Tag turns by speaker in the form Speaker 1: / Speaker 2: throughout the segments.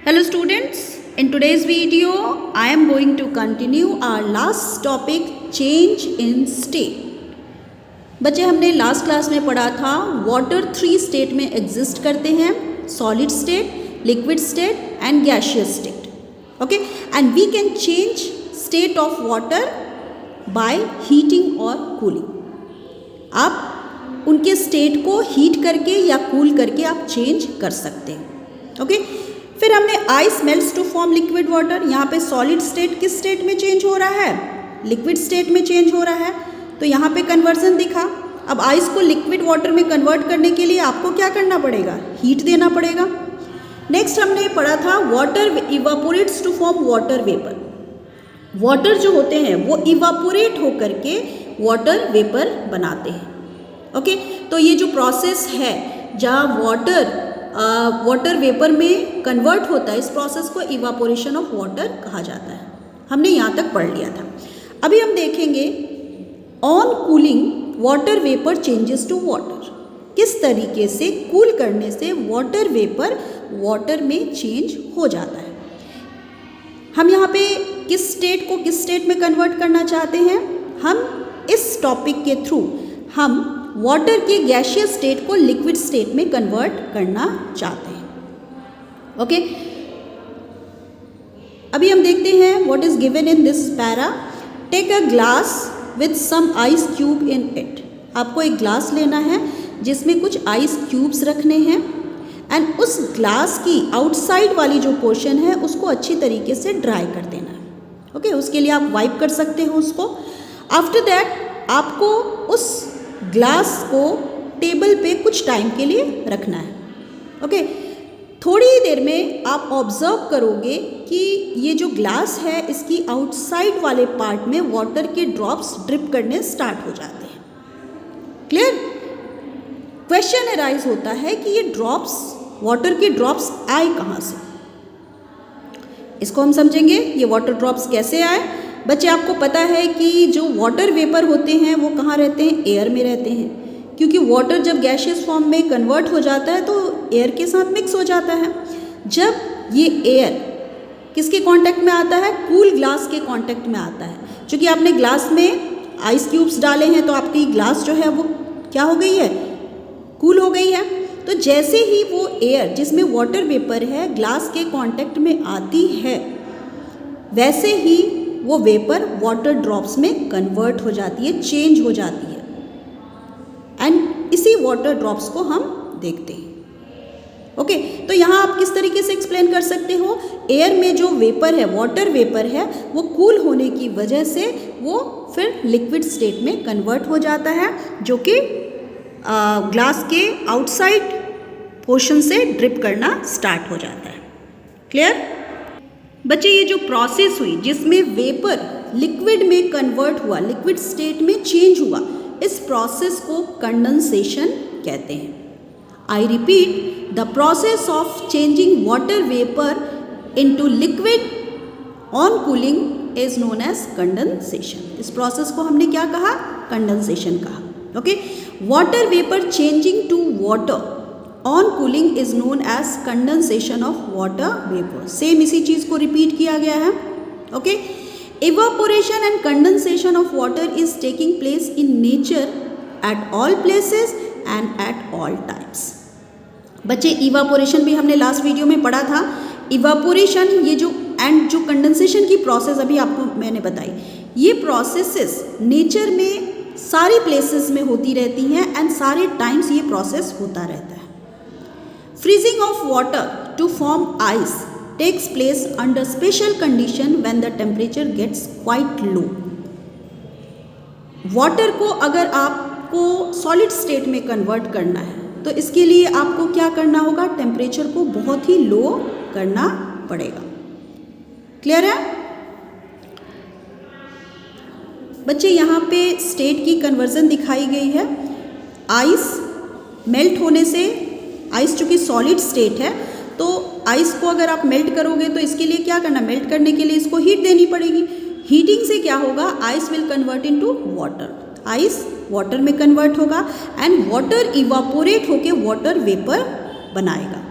Speaker 1: Hello students, in today's video I am going to continue our last topic change in state. बच्चे हमने last class में पढ़ा था water 3 state में exist करते हैं, solid state, liquid state and gaseous state. Okay, and we can change state of water by heating और cooling. आप उनके स्टेट को हीट करके या कूल करके आप चेंज कर सकते हैं. ओके, फिर हमने ice melts to form liquid water. यहाँ पे सॉलिड स्टेट किस स्टेट में चेंज हो रहा है? लिक्विड स्टेट में चेंज हो रहा है. तो यहाँ पे कन्वर्जन दिखा. अब आइस को लिक्विड वाटर में कन्वर्ट करने के लिए आपको क्या करना पड़ेगा? हीट देना पड़ेगा. नेक्स्ट हमने पढ़ा था water evaporates to form water vapour. Water जो होते हैं वो इवापोरेट होकर के वाटर वेपर बनाते हैं. ओके, तो ये जो प्रोसेस है जहाँ वाटर वेपर में कन्वर्ट होता है, इस प्रोसेस को इवापोरेशन ऑफ वाटर कहा जाता है. हमने यहाँ तक पढ़ लिया था. अभी हम देखेंगे on cooling water vapour changes to water. किस तरीके से कूल करने से वाटर वेपर वाटर में चेंज हो जाता है. हम यहाँ पे किस स्टेट को किस स्टेट में कन्वर्ट करना चाहते हैं? हम इस टॉपिक के थ्रू हम वाटर के गैसियस स्टेट को लिक्विड स्टेट में कन्वर्ट करना चाहते हैं. ओके, अभी हम देखते हैं what is given in this para. Take a glass with some ice cube in it. आपको एक ग्लास लेना है जिसमें कुछ आइस क्यूब्स रखने हैं एंड उस ग्लास की आउटसाइड वाली जो पोर्शन है उसको अच्छी तरीके से ड्राई कर देना है. ओके, उसके लिए आप वाइप कर सकते हो उसको. आफ्टर दैट आपको उस ग्लास को टेबल पे कुछ टाइम के लिए रखना है. ओके, थोड़ी ही देर में आप ऑब्जर्व करोगे कि ये जो ग्लास है इसकी आउटसाइड वाले पार्ट में वाटर के ड्रॉप्स ड्रिप करने स्टार्ट हो जाते हैं. क्लियर? क्वेश्चन अराइज होता है कि ये ड्रॉप्स, वाटर के ड्रॉप्स आए कहाँ से? इसको हम समझेंगे. ये वाटर ड्रॉप्स कैसे आए? बच्चे, आपको पता है कि जो वाटर वेपर होते हैं वो कहाँ रहते हैं? एयर में रहते हैं. क्योंकि वाटर जब गैसियस फॉर्म में कन्वर्ट हो जाता है तो एयर के साथ मिक्स हो जाता है. जब ये एयर किसके कांटेक्ट में आता है? कूल ग्लास के कांटेक्ट में आता है. क्योंकि आपने ग्लास में आइस क्यूब्स डाले हैं तो आपकी ग्लास जो है वो क्या हो गई है? कूल हो गई है. तो जैसे ही वो एयर जिसमें वाटर वेपर है ग्लास के कांटेक्ट में आती है, वैसे ही वो वेपर वाटर ड्रॉप्स में कन्वर्ट हो जाती है, चेंज हो जाती है. एंड इसी वाटर ड्रॉप्स को हम देखते हैं. ओके, तो यहाँ आप किस तरीके से एक्सप्लेन कर सकते हो? एयर में जो वेपर है, वाटर वेपर है, वो कूल होने की वजह से वो फिर लिक्विड स्टेट में कन्वर्ट हो जाता है, जो कि ग्लास के आउटसाइड पोर्शन से ड्रिप करना स्टार्ट हो जाता है. क्लियर? बच्चे, ये जो प्रोसेस हुई जिसमें वेपर लिक्विड में कन्वर्ट हुआ, लिक्विड स्टेट में चेंज हुआ, इस प्रोसेस को कंडेंसेशन कहते हैं. I repeat, the process of changing water vapour into liquid on cooling is known as condensation. इस प्रोसेस को हमने क्या कहा? कंडेंसेशन कहा. Okay, water vapour changing to water on cooling is known as condensation of water vapour. Same इसी चीज को repeat किया गया है. ओके, evaporation and condensation of water is taking place in nature at all places and at all times. बच्चे, evaporation भी हमने लास्ट वीडियो में पढ़ा था. इवापोरेशन ये जो एंड जो कंडेंसेशन की प्रोसेस अभी आपको मैंने बताई, ये प्रोसेसेस नेचर में सारी प्लेसेस में होती रहती हैं एंड सारे टाइम्स ये प्रोसेस होता रहता है. Freezing of water to form ice takes place under special condition when the temperature gets quite low. Water को अगर आपको सॉलिड स्टेट में कन्वर्ट करना है तो इसके लिए आपको क्या करना होगा? टेम्परेचर को बहुत ही लो करना पड़ेगा. क्लियर है? बच्चे, यहाँ पे स्टेट की कन्वर्जन दिखाई गई है. आइस मेल्ट होने से, आइस चूँकि सॉलिड स्टेट है तो आइस को अगर आप मेल्ट करोगे तो इसके लिए क्या करना? मेल्ट करने के लिए इसको हीट देनी पड़ेगी. हीटिंग से क्या होगा? Ice will convert into water. Ice water में कन्वर्ट होगा एंड वाटर इवापोरेट होके वाटर वेपर बनाएगा.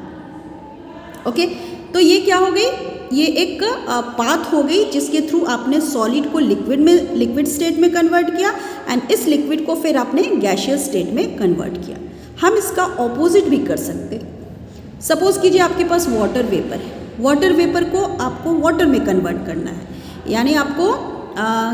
Speaker 1: ओके, तो ये क्या हो गई, ये एक पाथ हो गई जिसके थ्रू आपने सॉलिड को लिक्विड स्टेट में कन्वर्ट किया एंड इस लिक्विड को फिर आपने गैशियस स्टेट में कन्वर्ट किया। हम इसका ऑपोजिट भी कर सकते हैं। सपोज कीजिए आपके पास वाटर वेपर है, वाटर वेपर को आपको वाटर में कन्वर्ट करना है, यानी आपको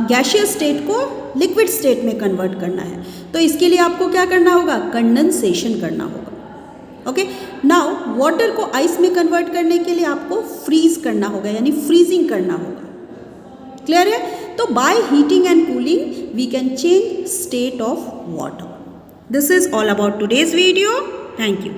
Speaker 1: गैशियस स्टेट को लिक्विड स्टेट में कन्वर्ट करना है। तो इसके लिए आपको क्या करना होगा, कंडेंसेशन करना होगा। ओके, नाउ वाटर को आइस में कन्वर्ट करने के लिए आपको फ्रीज करना होगा, यानी फ्रीजिंग करना होगा। क्लियर है? तो by heating and cooling we can change state of water. This is all about today's video. Thank you.